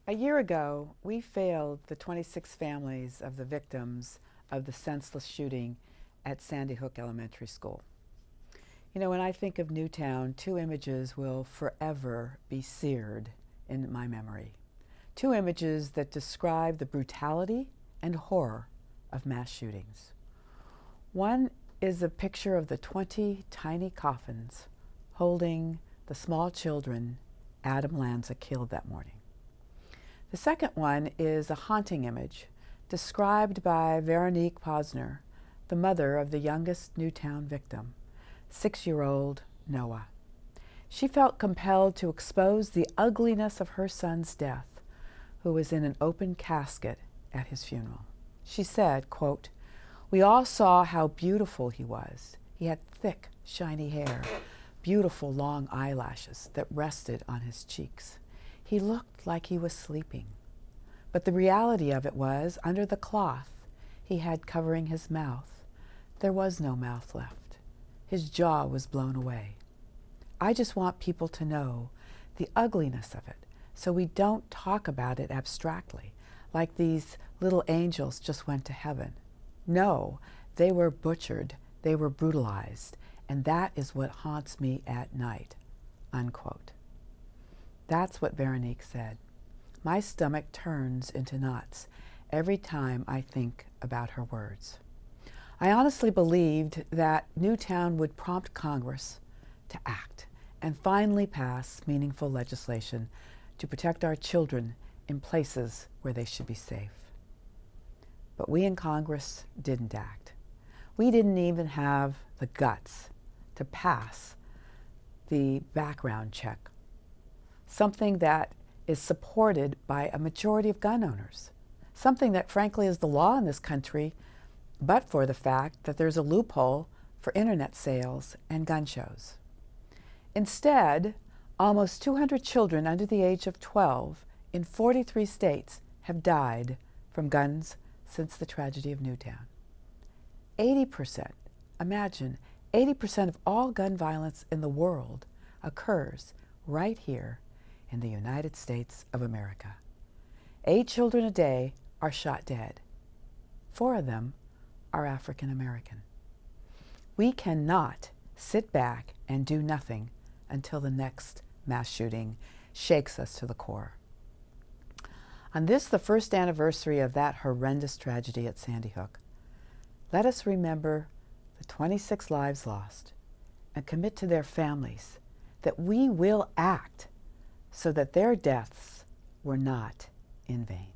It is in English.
A year ago, we failed the 26 families of the victims of the senseless shooting at Sandy Hook Elementary School. You know, when I think of Newtown, two images will forever be seared in my memory. Two images that describe the brutality and horror of mass shootings. One is a picture of the 20 tiny coffins holding the small children Adam Lanza killed that morning. The second one is a haunting image described by Veronique Posner, the mother of the youngest Newtown victim, 6-year-old Noah. She felt compelled to expose the ugliness of her son's death, who was in an open casket at his funeral. She said, quote, "We all saw how beautiful he was. He had thick, shiny hair, beautiful long eyelashes that rested on his cheeks. He looked like he was sleeping. But the reality of it was, under the cloth he had covering his mouth, there was no mouth left. His jaw was blown away. I just want people to know the ugliness of it, so we don't talk about it abstractly, like these little angels just went to heaven. No, they were butchered, they were brutalized, and that is what haunts me at night," unquote. That's what Veronique said. My stomach turns into knots every time I think about her words. I honestly believed that Newtown would prompt Congress to act and finally pass meaningful legislation to protect our children in places where they should be safe. But we in Congress didn't act. We didn't even have the guts to pass the background check, something that is supported by a majority of gun owners, something that frankly is the law in this country, but for the fact that there's a loophole for internet sales and gun shows. Instead, almost 200 children under the age of 12 in 43 states have died from guns since the tragedy of Newtown. 80%, imagine, 80% of all gun violence in the world occurs right here in the United States of America. 8 children a day are shot dead. 4 of them are African American. We cannot sit back and do nothing until the next mass shooting shakes us to the core. On this, the first anniversary of that horrendous tragedy at Sandy Hook, let us remember the 26 lives lost and commit to their families that we will act so that their deaths were not in vain.